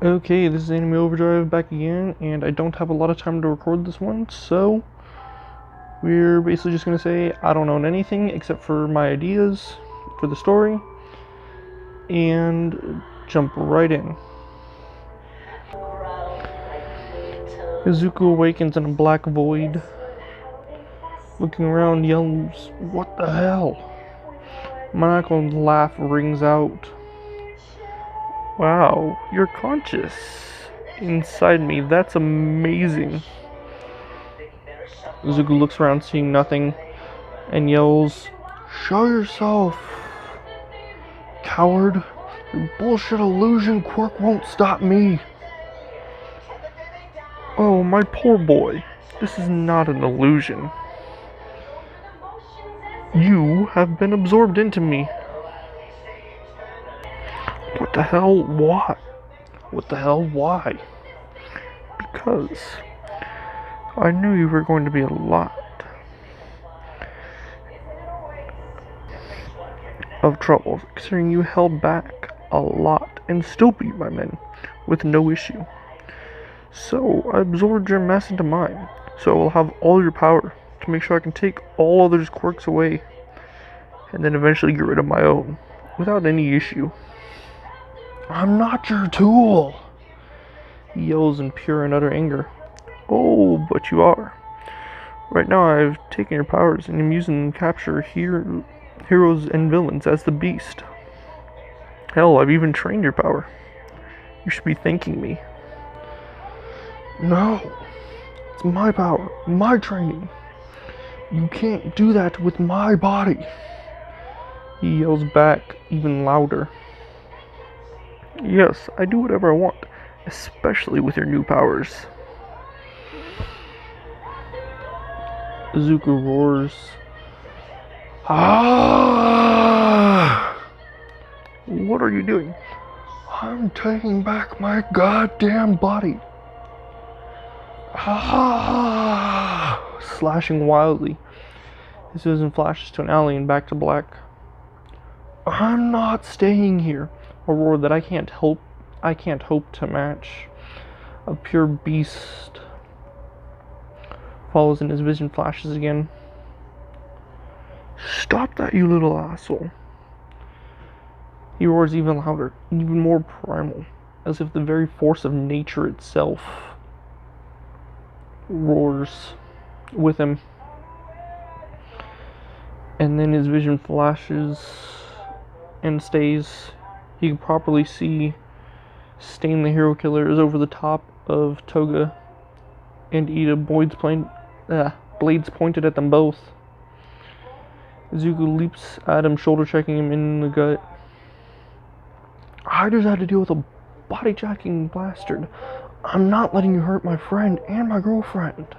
Okay, this is Anime Overdrive back again, and I don't have a lot of time to record this one, so we're basically just gonna say I don't own anything except for my ideas for the story, and jump right in. Izuku awakens in a black void, looking around, yells, "What the hell?" Maniacal laugh rings out. "Wow, you're conscious inside me, that's amazing." Izuku looks around, seeing nothing, and yells, "Show yourself, coward! Your bullshit illusion quirk won't stop me!" "Oh, my poor boy, this is not an illusion. You have been absorbed into me." "What the hell? Why? What the hell? Why?" "Because I knew you were going to be a lot of trouble, considering you held back a lot and still beat my men with no issue. So I absorbed your mess into mine, so I will have all your power to make sure I can take all others' quirks away, and then eventually get rid of my own, without any issue." "I'm not your tool!" he yells in pure and utter anger. "Oh, but you are. Right now I've taken your powers and am using them to capture heroes and villains as the beast. Hell, I've even trained your power. You should be thanking me." "No, it's my power, my training. You can't do that with my body," he yells back even louder. "Yes, I do whatever I want, especially with your new powers." Izuku roars, "Ah! What are you doing?" "I'm taking back my goddamn body." "Ah!" Slashing wildly, his vision flashes to an alley and back to black. "I'm not staying here." A roar that I can't hope to match. A pure beast follows, and his vision flashes again. "Stop that, you little asshole." He roars even louder, even more primal, as if the very force of nature itself roars with him. And then his vision flashes and stays. He can properly see Stain the Hero Killer is over the top of Toga and Ida, blades pointed at them both. Izuku leaps at him, shoulder checking him in the gut. "I just had to deal with a body-jacking bastard. I'm not letting you hurt my friend and my girlfriend."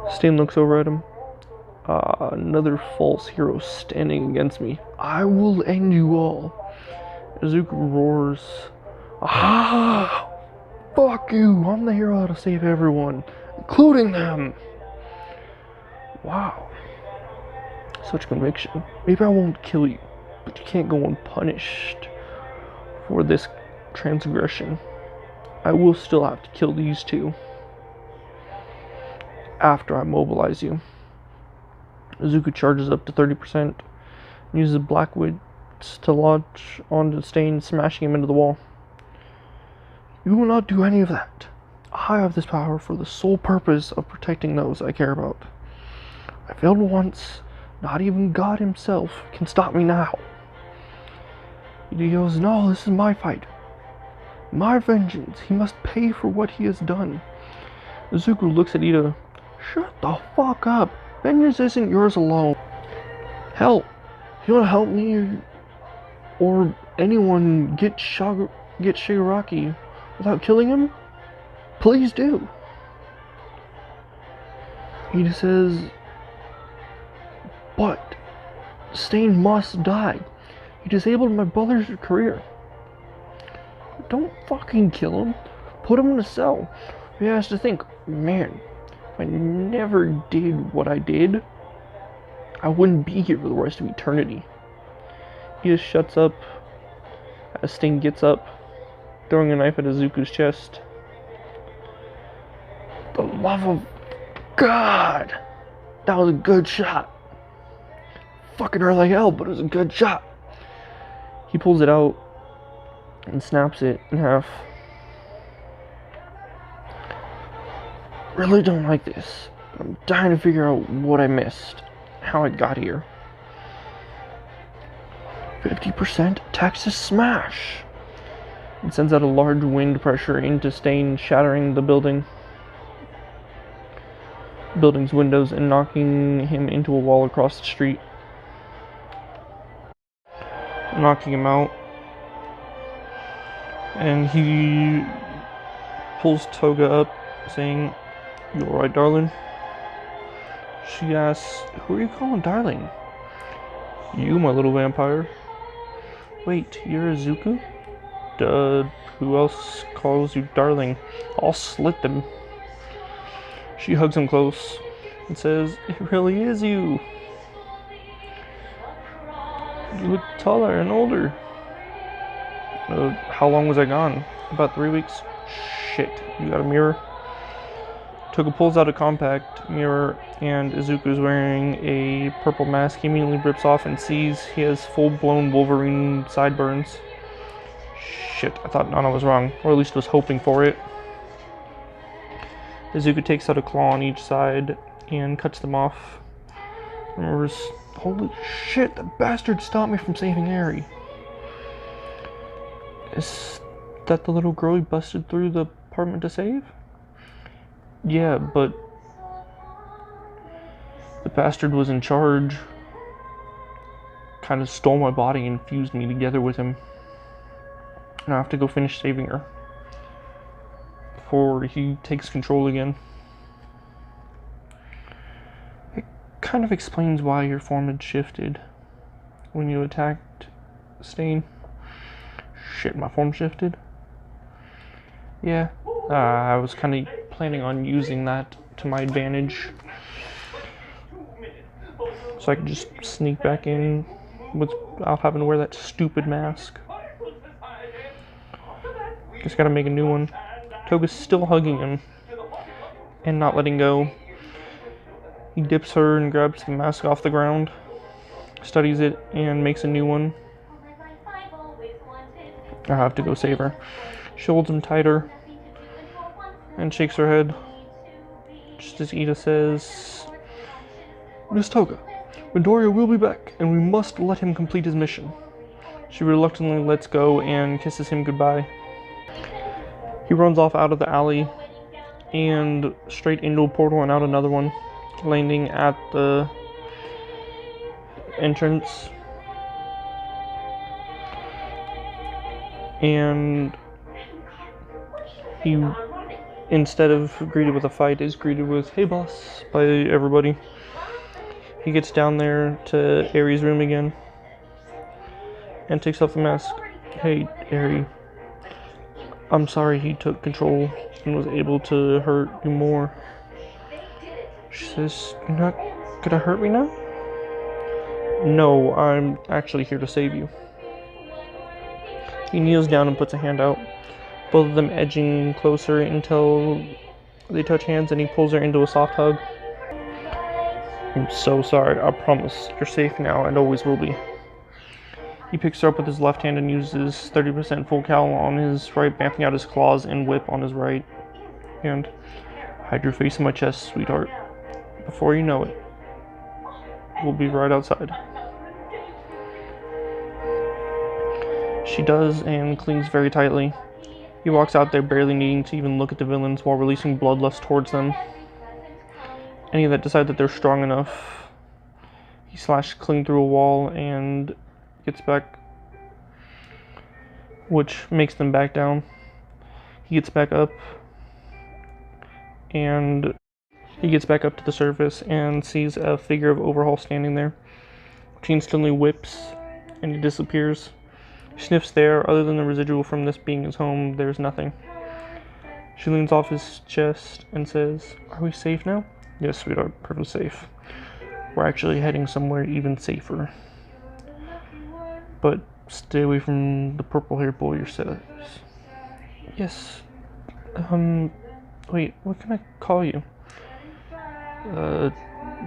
Stain looks over at him. Another false hero standing against me. I will end you all." Izuku roars, "Ah! Fuck you! I'm the hero that'll save everyone, including them." Wow. Such conviction. Maybe I won't kill you, but you can't go unpunished for this transgression. I will still have to kill these two after I mobilize you. Izuku charges up to 30% and uses Black Wits to launch onto Stain, smashing him into the wall. "You will not do any of that. I have this power for the sole purpose of protecting those I care about. I failed once. Not even God himself can stop me now." He goes, "No, this is my fight. My vengeance. He must pay for what he has done." Izuku looks at Ida. "Shut the fuck up. Vengeance isn't yours alone. Hell, if you want to help me or anyone get Shigaraki without killing him, please do." Ida says, "But Stain must die. He disabled my brother's career." "Don't fucking kill him. Put him in a cell. He has to think, man, if I never did what I did, I wouldn't be here for the rest of eternity." He just shuts up as Stain gets up throwing a knife at Izuku's chest. The love of God! That was a good shot. Fucking hurt like hell, but it was a good shot. He pulls it out and snaps it in half. Really don't like this. I'm dying to figure out what I missed, how I got here. 50% Texas smash. It sends out a large wind pressure into Stain, shattering the building's windows and knocking him into a wall across the street. Knocking him out. And he pulls Toga up, saying, "You alright, darling?" She asks, "Who are you calling darling?" "You, my little vampire." "Wait, you're Izuku?" "Duh, who else calls you darling? I'll slit them." She hugs him close and says, "It really is you. You look taller and older." How long was I gone?" "About 3 weeks." "Shit, you got a mirror?" Toga pulls out a compact mirror, and Izuku's wearing a purple mask. He immediately rips off and sees he has full-blown Wolverine sideburns. Shit, I thought Nana was wrong, or at least was hoping for it. Izuku takes out a claw on each side and cuts them off. Remembers, holy shit, the bastard stopped me from saving Eri. Is that the little girl he busted through the apartment to save? Yeah, but the bastard was in charge. Kind of stole my body and fused me together with him. And I have to go finish saving her before he takes control again. It kind of explains why your form had shifted when you attacked Stain. Shit, my form shifted? Yeah, I was kind of planning on using that to my advantage, so I could just sneak back in without having to wear that stupid mask. Just gotta make a new one. Toga's still hugging him and not letting go. He dips her and grabs the mask off the ground, studies it, and makes a new one. I have to go save her. She holds him tighter and shakes her head, just as Ida says, "Miss Toga, Midoriya will be back, and we must let him complete his mission." She reluctantly lets go and kisses him goodbye. He runs off out of the alley and straight into a portal and out another one, landing at the entrance. And he, instead of greeted with a fight, is greeted with "Hey boss" by everybody. He gets down there to Eri's room again and takes off the mask. "Hey, Eri. I'm sorry he took control and was able to hurt you more." She says, "You're not gonna hurt me now?" "No, I'm actually here to save you." He kneels down and puts a hand out, both of them edging closer until they touch hands, and he pulls her into a soft hug. "I'm so sorry. I promise. You're safe now and always will be." He picks her up with his left hand and uses 30% full cal on his right, bamfing out his claws and whip on his right hand. "Hide your face in my chest, sweetheart. Before you know it, we'll be right outside." She does and clings very tightly. He walks out there, barely needing to even look at the villains while releasing bloodlust towards them. Any that decide that they're strong enough, he cling through a wall and gets back, which makes them back down. He gets back up to the surface and sees a figure of Overhaul standing there. She instantly whips and he disappears. He sniffs there. Other than the residual from this being his home, there's nothing. She leans off his chest and says, "Are we safe now?" "Yes, sweetheart, perfectly safe. We're actually heading somewhere even safer. But stay away from the purple-haired boy yourselves." Yes. Wait, what can I call you?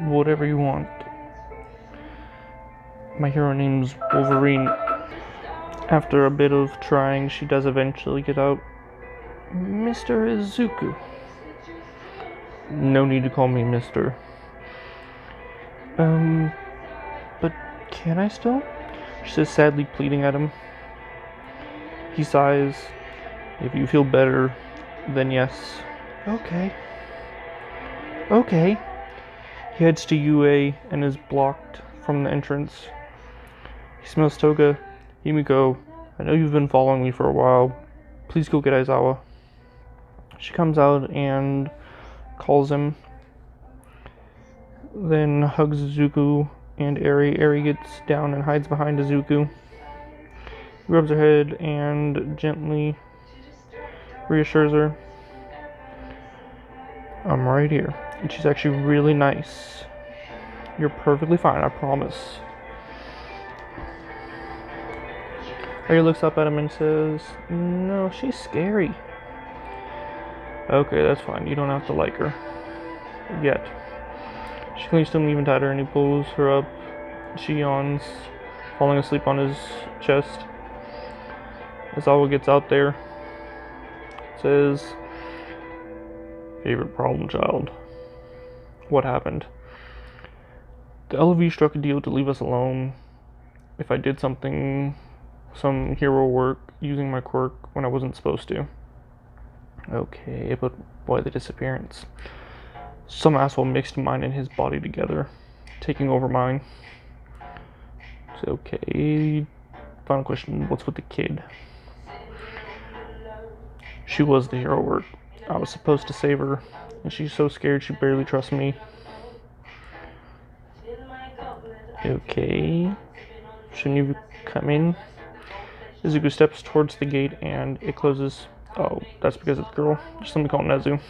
Whatever you want. My hero name's Wolverine. After a bit of trying, she does eventually get out. Mr. Izuku. No need to call me Mr. But can I still? She says, sadly pleading at him. He sighs. If you feel better, then yes. Okay. Okay. He heads to UA and is blocked from the entrance. He smells Toga. Himiko, I know you've been following me for a while. Please go get Aizawa. She comes out and calls him. Then hugs Izuku and Eri. Eri gets down and hides behind Izuku. He rubs her head and gently reassures her. I'm right here. And she's actually really nice. You're perfectly fine, I promise. Eri looks up at him and says, no, she's scary. Okay, that's fine. You don't have to like her. Yet. She clings to him even tighter and he pulls her up. She yawns, falling asleep on his chest. Aizawa gets out there. Says, favorite problem child. What happened? The LV struck a deal to leave us alone if I did some hero work using my quirk when I wasn't supposed to. Okay, but why the disappearance? Some asshole mixed mine and his body together, taking over mine. It's okay. Final question, what's with the kid? She was the hero work. I was supposed to save her, and she's so scared she barely trusts me. Okay. Shouldn't you come in? Izuku steps towards the gate and it closes. Oh, that's because it's a girl. Just let me call Nezu.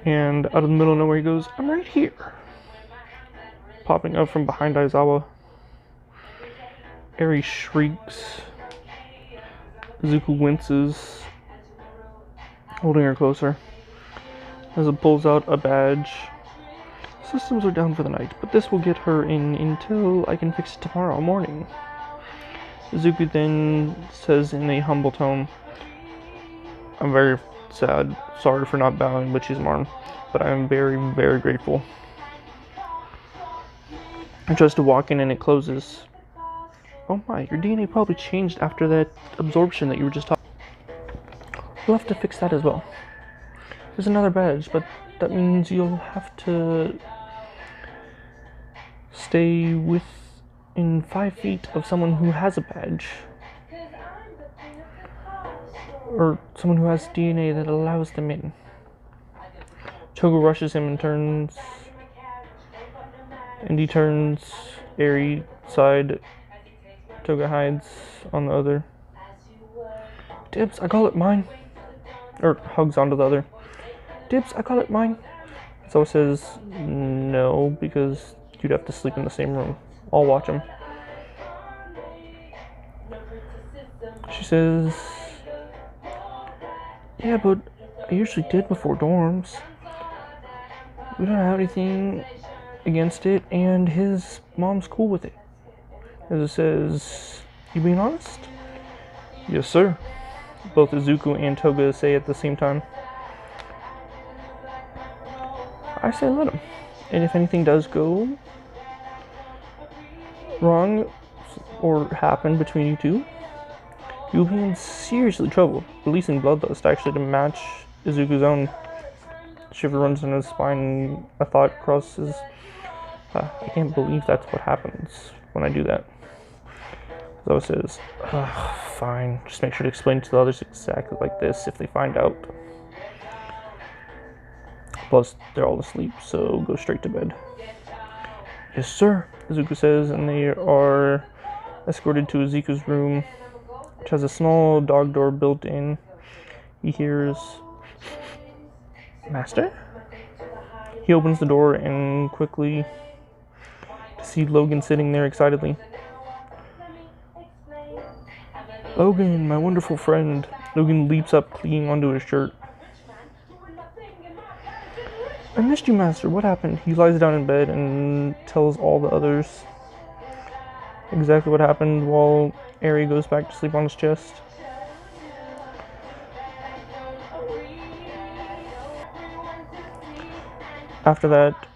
And out of the middle of nowhere he goes, I'm right here. Popping up from behind Aizawa. Eri shrieks. Izuku winces, holding her closer. Nezu pulls out a badge. Systems are down for the night, but this will get her in until I can fix it tomorrow morning. Izuku then says in a humble tone, I'm very sad. Sorry for not bowing Witch's Marn, but I am very, very grateful. I tries to walk in and it closes. Oh my, your DNA probably changed after that absorption that you were just talking. We'll have to fix that as well. There's another badge, but that means you'll have to stay within 5 feet of someone who has a badge. Or someone who has DNA that allows them in. Toga rushes him and he turns Eri side. Toga hides on the other. Dibs, I call it mine. Or hugs onto the other. Dibs, I call it mine. So says no, because you'd have to sleep in the same room. I'll watch him. She says, yeah, but I usually did before dorms. We don't have anything against it, and his mom's cool with it. As it says, you being honest? Yes, sir. Both Izuku and Toga say at the same time. I say let him. And if anything does go wrong or happen between you two, you'll be in seriously trouble. Releasing bloodlust actually to match Izuku's own. Shiver runs in his spine and a thought crosses. I can't believe that's what happens when I do that. So it says, fine, just make sure to explain to the others exactly like this if they find out. Plus, they're all asleep, so go straight to bed. Yes, sir, Izuku says, and they are escorted to Izuku's room, which has a small dog door built in. He hears, Master? He opens the door and quickly to see Logan sitting there excitedly. Logan, my wonderful friend. Logan leaps up, clinging onto his shirt. I missed you, Master. What happened? He lies down in bed and tells all the others exactly what happened while Eri goes back to sleep on his chest. After that,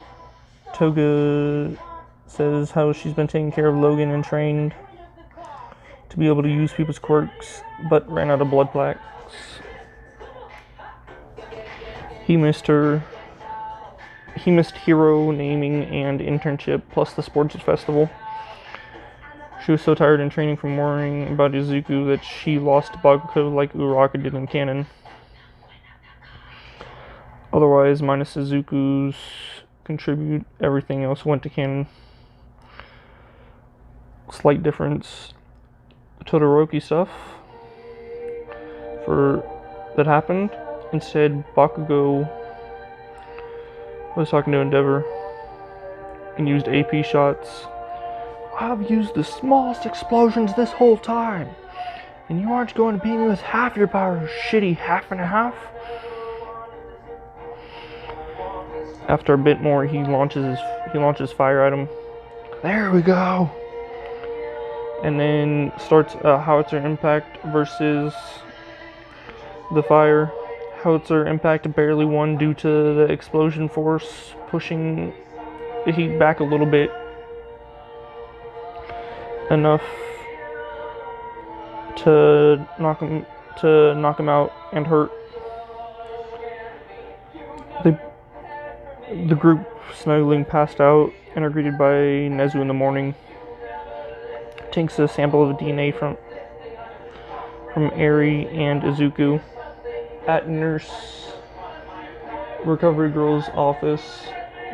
Toga says how she's been taking care of Logan and trained to be able to use people's quirks, but ran out of blood plaques. He missed her. He missed hero naming and internship, plus the sports festival. She was so tired and training from worrying about Izuku that she lost Bakugo like Uraraka did in canon. Otherwise, minus Izuku's contribute, everything else went to canon. Slight difference. Todoroki stuff that happened. Instead, Bakugo was talking to Endeavor and used AP shots. I've used the smallest explosions this whole time, and you aren't going to beat me with half your power, shitty half and a half. After a bit more, he launches fire at him. There we go. And then starts a howitzer impact versus the fire. Howitzer impact barely won due to the explosion force pushing the heat back a little bit. Enough to knock him out and hurt. The group snuggling passed out and are greeted by Nezu in the morning. Takes a sample of DNA from Eri and Izuku at Nurse Recovery Girl's office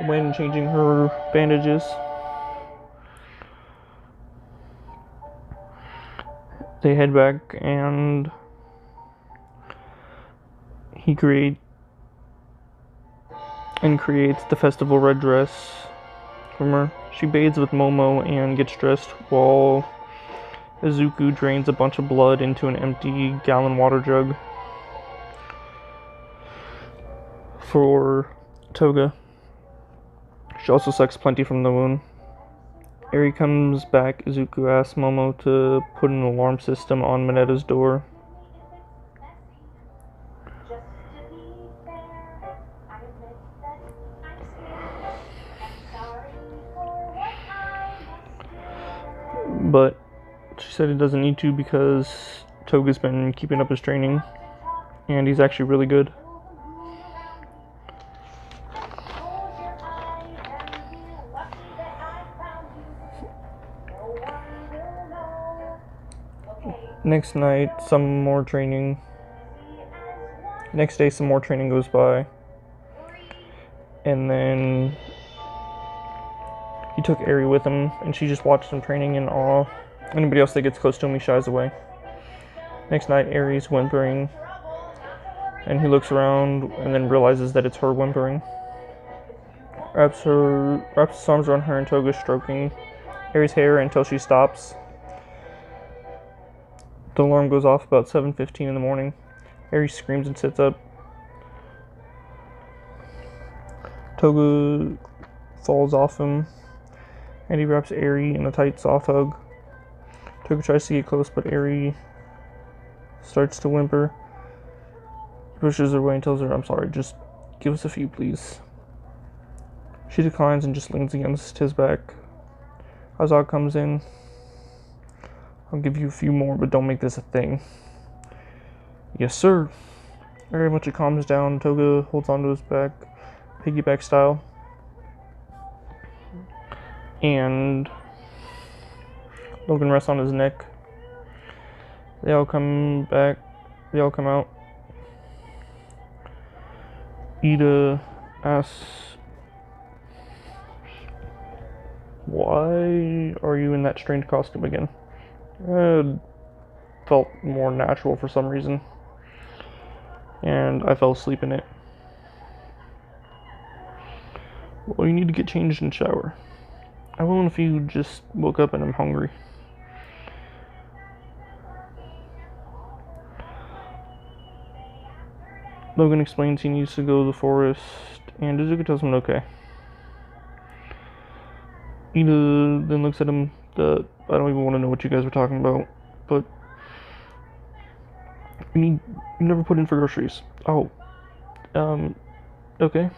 when changing her bandages. They head back and he creates the festival red dress from her. She bathes with Momo and gets dressed while Izuku drains a bunch of blood into an empty gallon water jug for Toga. She also sucks plenty from the wound. Eri comes back. Izuku asks Momo to put an alarm system on Minetta's door. But she said it doesn't need to because Toga's been keeping up his training and he's actually really good. Next night, some more training. Next day, some more training goes by. And then he took Eri with him, and she just watched him training in awe. Anybody else that gets close to him, he shies away. Next night, Eri's whimpering, and he looks around and then realizes that it's her whimpering. Wraps his arms around her and Toga stroking Eri's hair until she stops. The alarm goes off about 7:15 in the morning. Eri screams and sits up. Toga falls off him, and he wraps Eri in a tight, soft hug. Toga tries to get close, but Eri starts to whimper. He pushes her away and tells her, I'm sorry, just give us a few, please. She declines and just leans against his back. Azog comes in. I'll give you a few more, but don't make this a thing. Yes, sir. Very much it calms down. Toga holds onto his back, piggyback style. And Logan rests on his neck. They all come back. They all come out. Ida asks, why are you in that strange costume again? It felt more natural for some reason, and I fell asleep in it. Well, you need to get changed and shower. I won't if you just woke up and I'm hungry. Logan explains he needs to go to the forest, and Izuku tells him okay. Ida then looks at him. I don't even want to know what you guys were talking about, but you never put in for groceries. Oh, okay.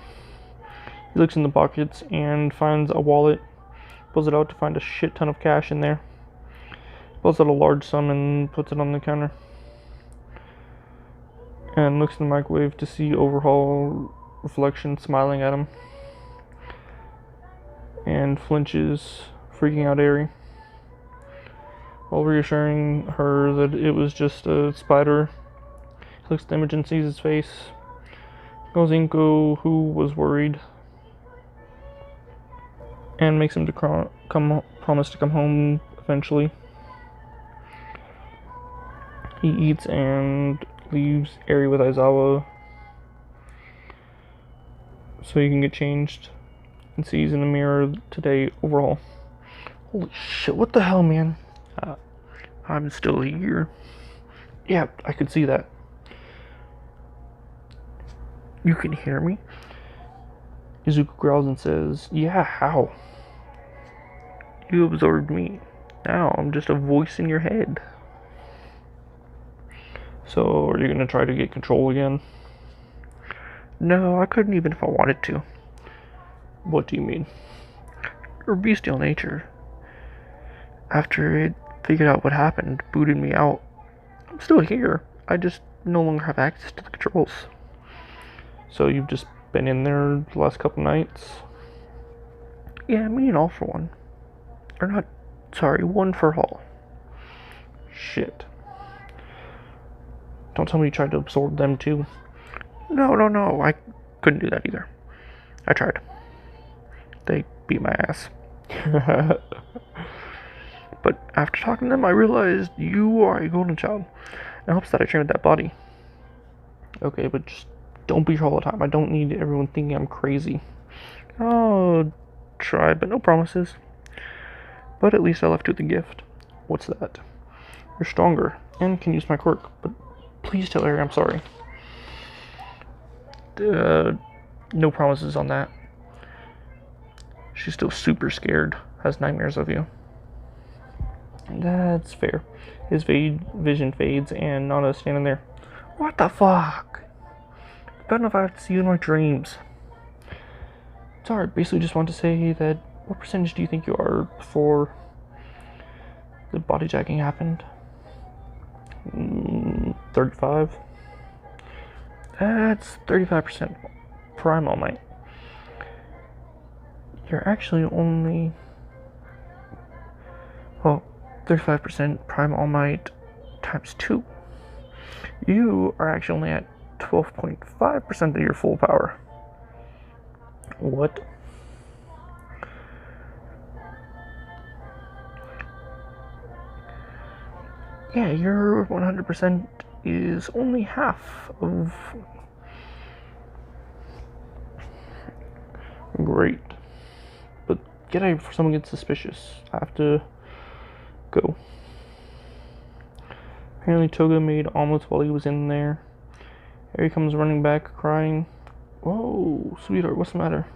He looks in the pockets and finds a wallet, pulls it out to find a shit ton of cash in there. Pulls out a large sum and puts it on the counter. And looks in the microwave to see Overhaul reflection smiling at him. And flinches, freaking out Eri. While reassuring her that it was just a spider, he looks at the image and sees his face. Calls Inko, who was worried, and makes him promise to come home eventually. He eats and leaves Eri with Aizawa so he can get changed, and sees in the mirror today Overhaul. Holy shit, what the hell, man? I'm still here. Yeah, I could see that. You can hear me? Izuku growls and says, yeah, how? You absorbed me. Now I'm just a voice in your head. So, are you gonna try to get control again? No, I couldn't even if I wanted to. What do you mean? Your bestial nature. After it figured out what happened, booted me out. I'm still here. I just no longer have access to the controls. So you've just been in there the last couple nights? Yeah, me and all for one. Or not, sorry, one for all. Shit. Don't tell me you tried to absorb them too. No, I couldn't do that either. I tried. They beat my ass. But after talking to them, I realized you are a golden child. It helps that I trained with that body. Okay, but just don't be here all the time. I don't need everyone thinking I'm crazy. I'll try, but no promises. But at least I left you with a gift. What's that? You're stronger and can use my quirk, but please tell Eri I'm sorry. No promises on that. She's still super scared, has nightmares of you. That's fair. His vision fades and Nana's standing there. What the fuck? Bad enough I have to see you in my dreams. Sorry, basically just want to say that what percentage do you think you are before the body jacking happened? 35? That's 35% Prime All Might. You're actually only... well, 35% Prime All Might times 2. You are actually only at 12.5% of your full power. What? Yeah, your 100% is only half of... Great. But get out before someone gets suspicious. I have to go. Apparently Toga made omelets while he was in there. Eri comes running back, crying. Whoa, sweetheart, what's the matter?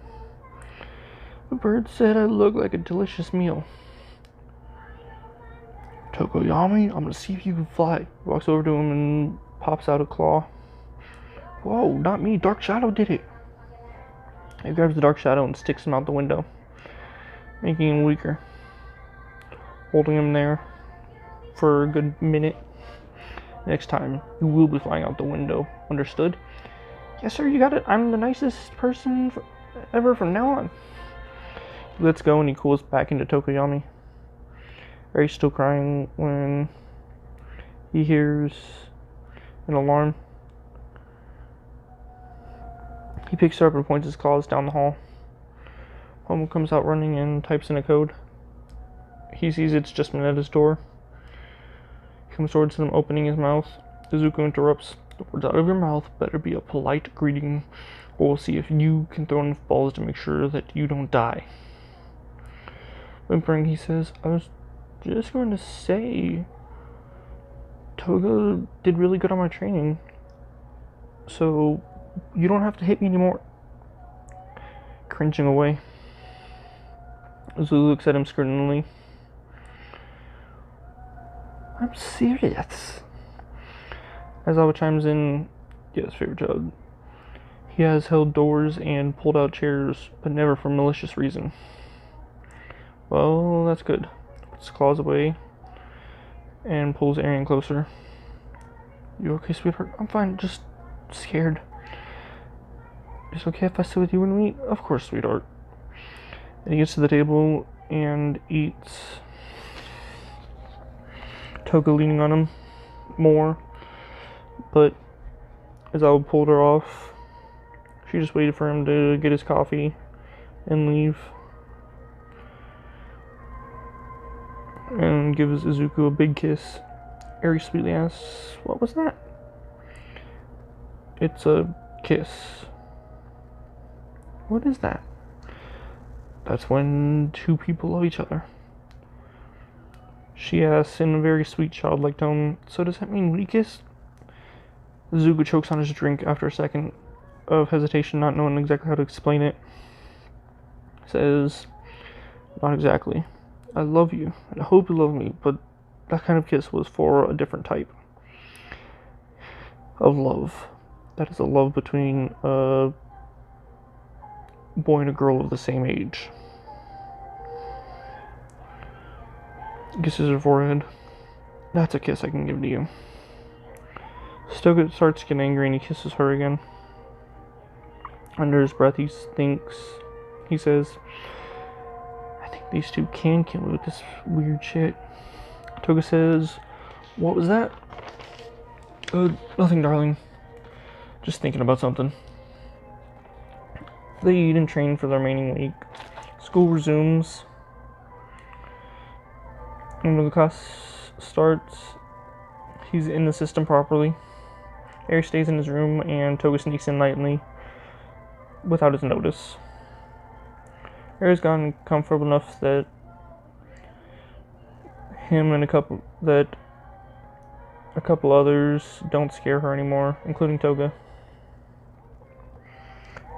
The bird said I look like a delicious meal. Tokoyami, I'm gonna see if you can fly. Walks over to him and pops out a claw. Whoa, not me, Dark Shadow did it. He grabs the Dark Shadow and sticks him out the window, making him weaker. Holding him there for a good minute. Next time, you will be flying out the window. Understood? Yes, sir, you got it. I'm the nicest person ever from now on. He lets go and he cools back into Tokoyami. Eri's still crying when he hears an alarm. He picks her up and points his claws down the hall. Homo comes out running and types in a code. He sees it's just Minetta's door. He comes towards him, opening his mouth. Izuku interrupts. The words out of your mouth better be a polite greeting, or we'll see if you can throw enough balls to make sure that you don't die. Whimpering, he says, I was just going to say, Toga did really good on my training. so you don't have to hit me anymore. Cringing away, Zulu looks at him scrutinizingly. I'm serious. Aizawa chimes in, yes, favorite child. He has held doors and pulled out chairs, but never for malicious reason. Well, that's good. Puts his claws away and pulls Arian closer. You okay, sweetheart? I'm fine, just scared. It's okay if I sit with you when we eat? Of course, sweetheart. And he gets to the table and eats. Toga leaning on him more, but Aizawa pulled her off. She just waited for him to get his coffee and leave. And gives Izuku a big kiss. Eri sweetly asks, what was that? It's a kiss. What is that? That's when two people love each other. She asks in a very sweet, childlike tone, so does that mean we kissed? Izuku chokes on his drink after a second of hesitation, not knowing exactly how to explain it. Says, not exactly. I love you, and I hope you love me, but that kind of kiss was for a different type of love. That is a love between a boy and a girl of the same age. Kisses her forehead. That's a kiss I can give to you. Stoga starts getting angry and he kisses her again. Under his breath, he says, I think these two can kill me with this weird shit. Toga says, what was that? Nothing, darling. Just thinking about something. They eat and train for the remaining week. School resumes. And when the class starts, he's in the system properly. Eri stays in his room and Toga sneaks in nightly without his notice. Eri's gotten comfortable enough that him and a couple others don't scare her anymore, including Toga.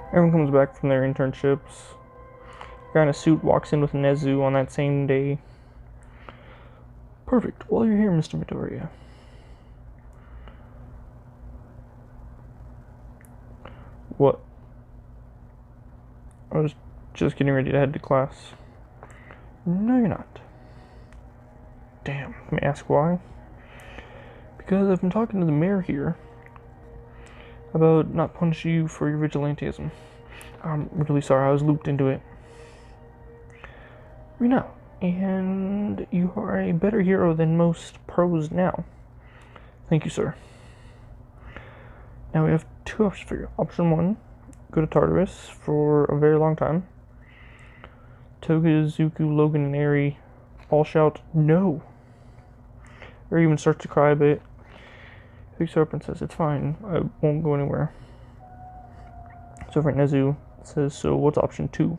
Everyone comes back from their internships. A guy in a suit walks in with Nezu on that same day. Perfect. While you're here, Mr. Midoriya. What? I was just getting ready to head to class. No, you're not. Damn. May I ask why? Because I've been talking to the mayor here about not punishing you for your vigilantism. I'm really sorry, I was looped into it. We know. And you are a better hero than most pros now. Thank you, sir. Now we have two options for you. Option 1, go to Tartarus for a very long time. Toga, Izuku, Logan, and Eri all shout, no! Eri even starts to cry a bit. Picks her up and says, it's fine, I won't go anywhere. So for Nezu says, so what's option 2?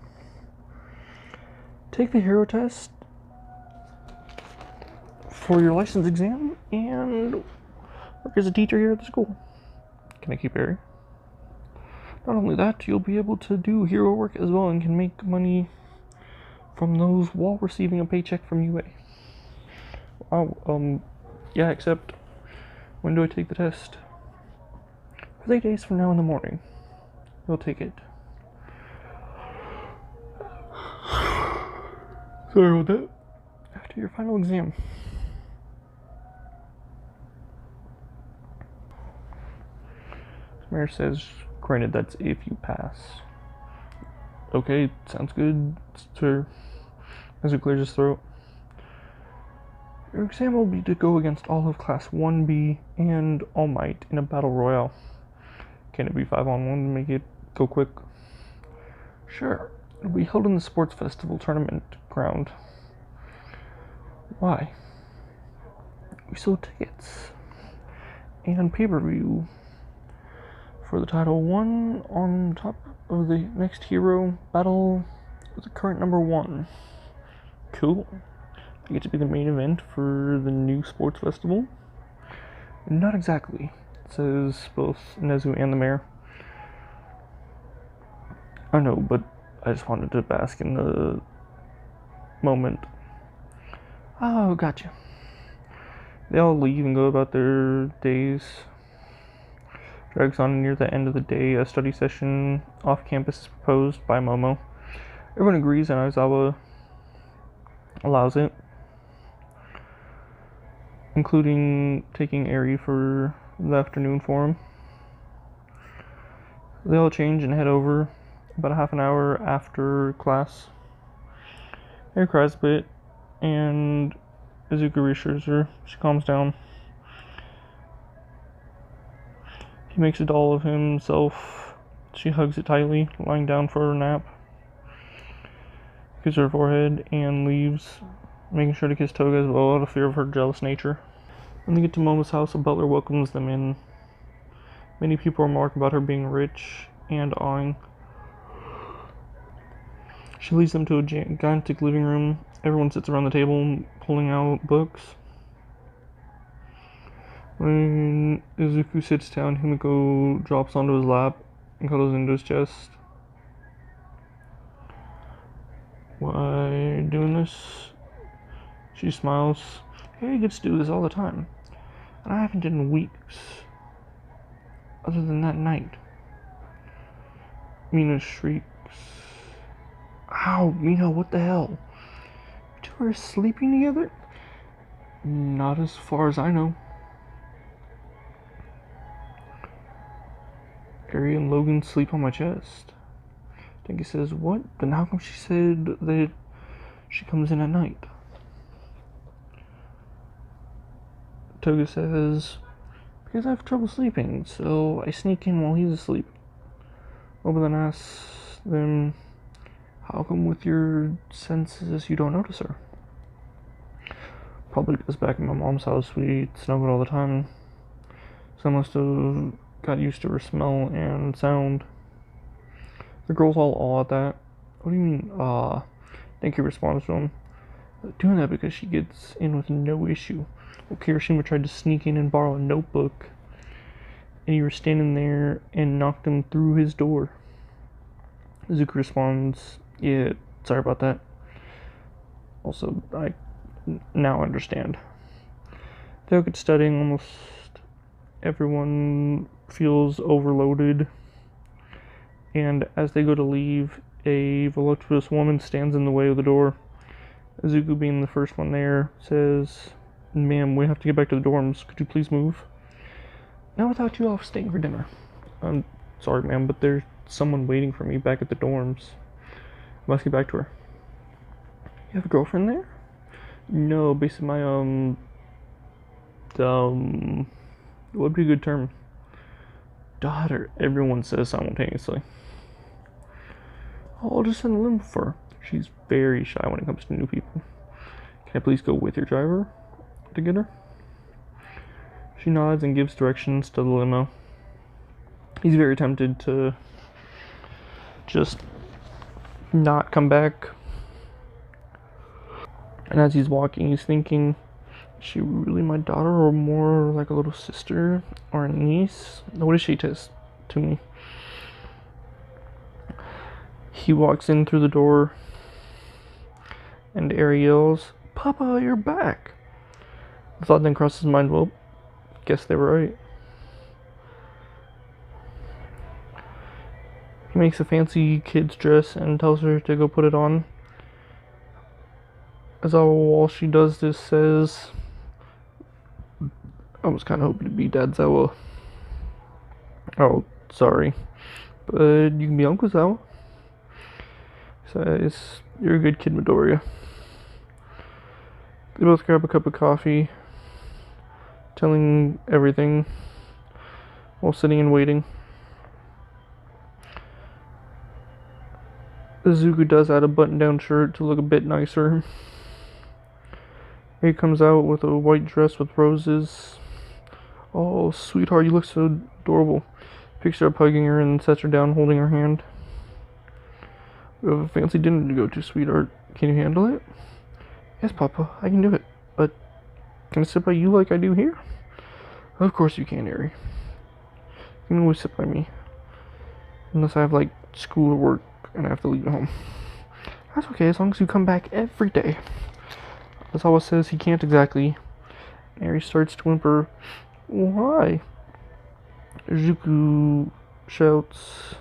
Take the hero test for your license exam and work as a teacher here at the school. Can I keep Eri? Not only that, you'll be able to do hero work as well and can make money from those while receiving a paycheck from UA. Oh, yeah, except when do I take the test? 8 days from now in the morning. You'll take it. Sorry about that. After your final exam. Mayor says, granted, that's if you pass. Okay, sounds good, sir. As he clears his throat. Your exam will be to go against all of Class 1B and All Might in a battle royale. Can it be 5-on-1 to make it go quick? Sure. It'll be held in the Sports Festival tournament ground. Why? We sold tickets and pay-per-view for the title 1 on top of the next hero battle with the current number 1. Cool. I get to be the main event for the new sports festival? Not exactly. says both Nezu and the mayor. I know, but I just wanted to bask in the moment. Oh, gotcha. They all leave and go about their days. Drags on near the end of the day. A study session off campus is proposed by Momo. Everyone agrees and Aizawa allows it, including taking Eri for the afternoon forum. They all change and head over about a half an hour after class. Eri cries a bit, and Izuku reassures her. She calms down. He makes a doll of himself. She hugs it tightly, lying down for a nap. Kisses her forehead and leaves, making sure to kiss Toga as well out of fear of her jealous nature. When they get to Momo's house, a butler welcomes them in. Many people remark about her being rich and awing. She leads them to a gigantic living room. Everyone sits around the table, pulling out books. When Izuku sits down, Himiko drops onto his lap and cuddles into his chest. Why doing this? She smiles. Hey, gets to do this all the time. And I haven't in weeks. Other than that night. Mina shrieks. Ow, Mina, what the hell? You two are sleeping together? Not as far as I know. Eri and Logan sleep on my chest. Denki says, what? Then how come she said that she comes in at night? Toga says, because I have trouble sleeping, so I sneak in while he's asleep. Oba then asks them, how come with your senses you don't notice her? Probably because back in my mom's house we snuggled all the time, so I must have got used to her smell and sound. The girls all awe at that. What do you mean, Denki responds to him. Doing that because she gets in with no issue. Well, Kirishima tried to sneak in and borrow a notebook, and you were standing there and knocked him through his door. Izuku responds, yeah, sorry about that. Also, I now understand. They all get studying. Almost everyone feels overloaded, and as they go to leave, a voluptuous woman stands in the way of the door. Izuku, being the first one there, says, ma'am, we have to get back to the dorms. Could you please move? Now without you off staying for dinner. I'm sorry, ma'am, but there's someone waiting for me back at the dorms. I must get back to her. You have a girlfriend there? No, basically my, what would be a good term? Daughter, everyone says simultaneously. I'll just send a limo for her. She's very shy when it comes to new people. Can I please go with your driver to get her? She nods and gives directions to the limo. He's very tempted to just not come back. And as he's walking, he's thinking, is she really my daughter or more like a little sister or a niece? What is she to me? He walks in through the door and Eri yells, Papa, you're back. The thought then crosses his mind, well, guess they were right. He makes a fancy kid's dress and tells her to go put it on. Aizawa, while she does this, says, I was kind of hoping to be Dad Zawa. Oh, sorry. But you can be Uncle Zawa. Says, you're a good kid, Midoriya. They both grab a cup of coffee, telling everything while sitting and waiting. Izuku does add a button-down shirt to look a bit nicer. He comes out with a white dress with roses. Oh, sweetheart, you look so adorable. Picks her up, hugging her, and sets her down, holding her hand. We have a fancy dinner to go to, sweetheart. Can you handle it? Yes, Papa, I can do it. But can I sit by you like I do here? Of course you can, Eri. can always sit by me. Unless I have, like, school or work and I have to leave at home. That's okay, as long as you come back every day. Aizawa says he can't exactly. Eri starts to whimper. Why? Izuku shouts,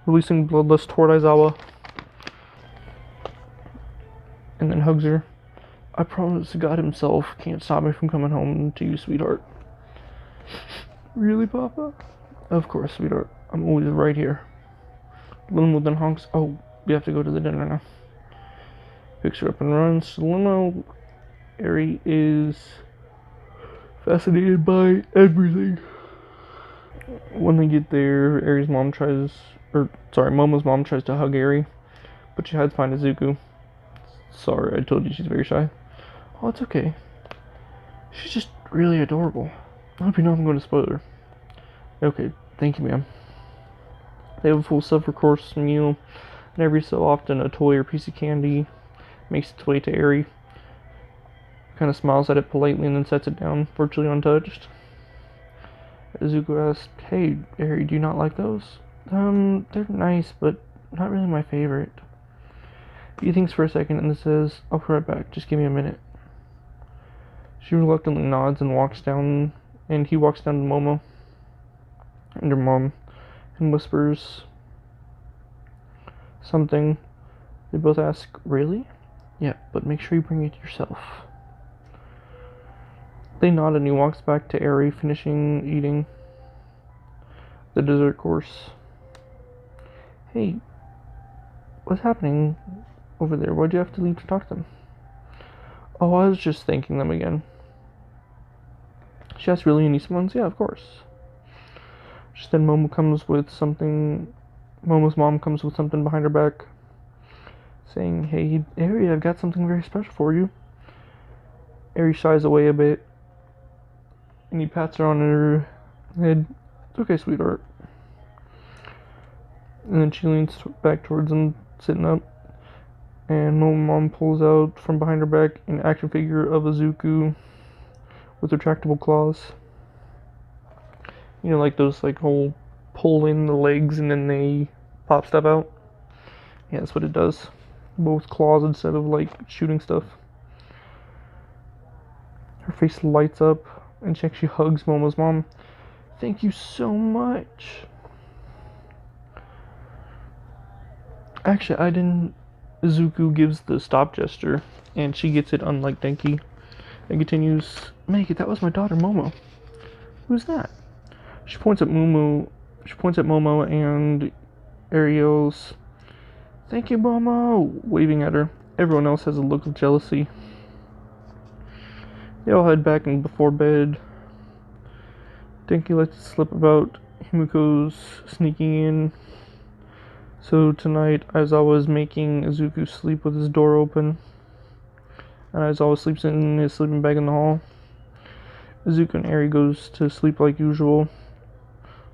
releasing bloodlust toward Aizawa. And then hugs her. I promise God himself can't stop me from coming home to you, sweetheart. Really, Papa? Of course, sweetheart. I'm always right here. The limo then honks. Oh, we have to go to the dinner now. Picks her up and runs to the limo. Eri is fascinated by everything. When they get there, Momo's mom tries to hug Eri, but she hides behind Izuku. Sorry, I told you she's very shy. Oh, it's okay. She's just really adorable. I hope you know I'm going to spoil her. Okay, thank you, ma'am. They have a full silver-course meal, and every so often a toy or piece of candy makes its way to Eri. Kind of smiles at it politely and then sets it down, virtually untouched. Izuku asks, "Hey, Eri, do you not like those?" They're nice, but not really my favorite. He thinks for a second and then says, "I'll be right back, just give me a minute." She reluctantly nods and he walks down to Momo and her mom and whispers something. They both ask, "Really?" "Yeah, but make sure you bring it yourself." They nod and he walks back to Eri, finishing eating the dessert course. Hey, what's happening over there? Why'd you have to leave to talk to them? Oh, I was just thanking them again. She asked, really, you need someone? Yeah, of course. Just then Momo's mom comes with something behind her back, saying, "Hey, Eri, I've got something very special for you." Eri shies away a bit, and he pats her on her head. "It's okay, sweetheart." And then she leans back towards him, sitting up, and Momo's mom pulls out from behind her back an action figure of Izuku with retractable claws. You know, like those whole pull in the legs and then they pop stuff out. Yeah, that's what it does. Both claws instead of shooting stuff. Her face lights up and she actually hugs Momo's mom. "Thank you so much." Actually, I didn't. Izuku gives the stop gesture and she gets it, unlike Denki, and continues, "Make it, that was my daughter Momo." "Who's that?" She points at Momo and Ariel's, "Thank you, Momo," waving at her. Everyone else has a look of jealousy. They all head back and before bed. Denki lets it slip about Himiko's sneaking in. So tonight, Aizawa is making Izuku sleep with his door open. And Aizawa sleeps in his sleeping bag in the hall. Izuku and Eri goes to sleep like usual.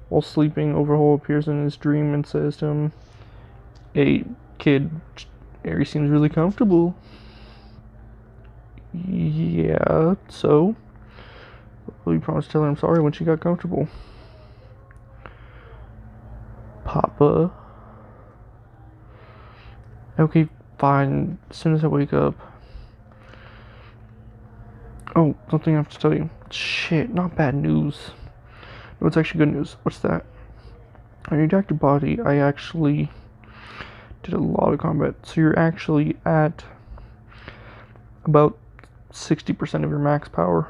While sleeping, Overhaul appears in his dream and says to him, "Hey, kid, Eri seems really comfortable." "Yeah, so?" "Well, you promised to tell her I'm sorry when she got comfortable." "Papa?" "Okay, fine, as soon as I wake up." "Oh, something I have to tell you." "Shit, not bad news." "No, it's actually good news." "What's that?" "On your reactor body, I actually did a lot of combat. So you're actually at about 60% of your max power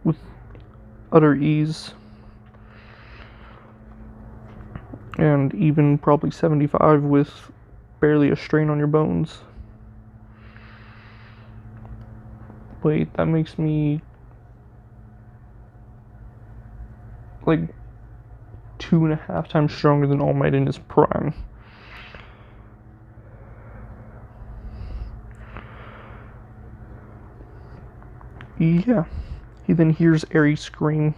with utter ease. And even probably 75 with barely a strain on your bones." Wait, that makes me 2.5 times stronger than All Might in his prime. Yeah. He then hears Eri scream,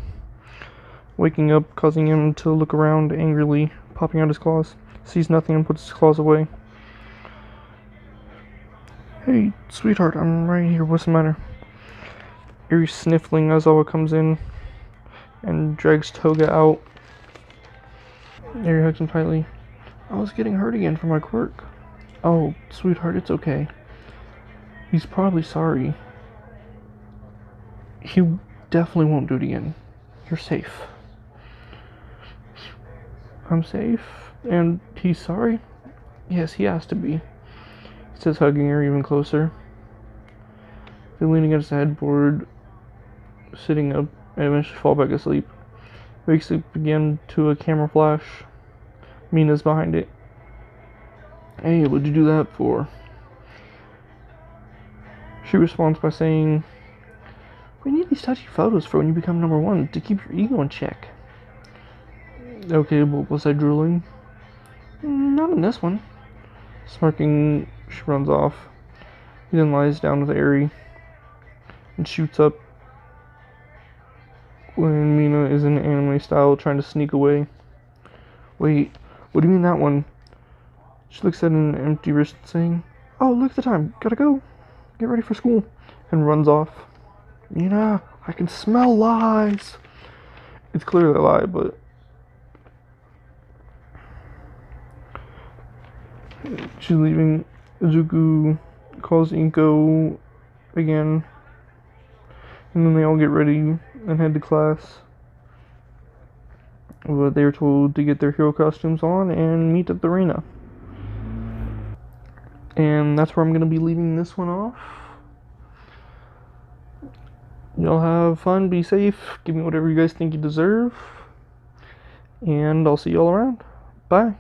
waking up, causing him to look around angrily, popping out his claws. Sees nothing and puts his claws away. "Hey, sweetheart, I'm right here. What's the matter?" Eri sniffling. Aizawa comes in and drags Toga out. Harry hugs him tightly. I was getting hurt again from my quirk. Oh, sweetheart, it's okay. He's probably sorry. He definitely won't do it again. You're safe. I'm safe? And he's sorry? Yes, he has to be. He says, hugging her even closer. They lean against the headboard, sitting up, and eventually fall back asleep. Wakes up again to a camera flash. Mina's behind it. Hey, what'd you do that for? She responds by saying, we need these touchy photos for when you become #1 to keep your ego in check. Okay, but was I drooling? Not in this one. Smirking, she runs off. He then lies down with Eri and shoots up when Mina is in anime style trying to sneak away. Wait, what do you mean that one? She looks at an empty wrist saying, oh, look at the time, gotta go. Get ready for school. And runs off. Mina, I can smell lies. It's clearly a lie, but she's leaving. Izuku calls Inko again, and then they all get ready and head to class. But they were told to get their hero costumes on and meet at the arena. And that's where I'm going to be leaving this one off. Y'all have fun, be safe, give me whatever you guys think you deserve, and I'll see y'all around. Bye.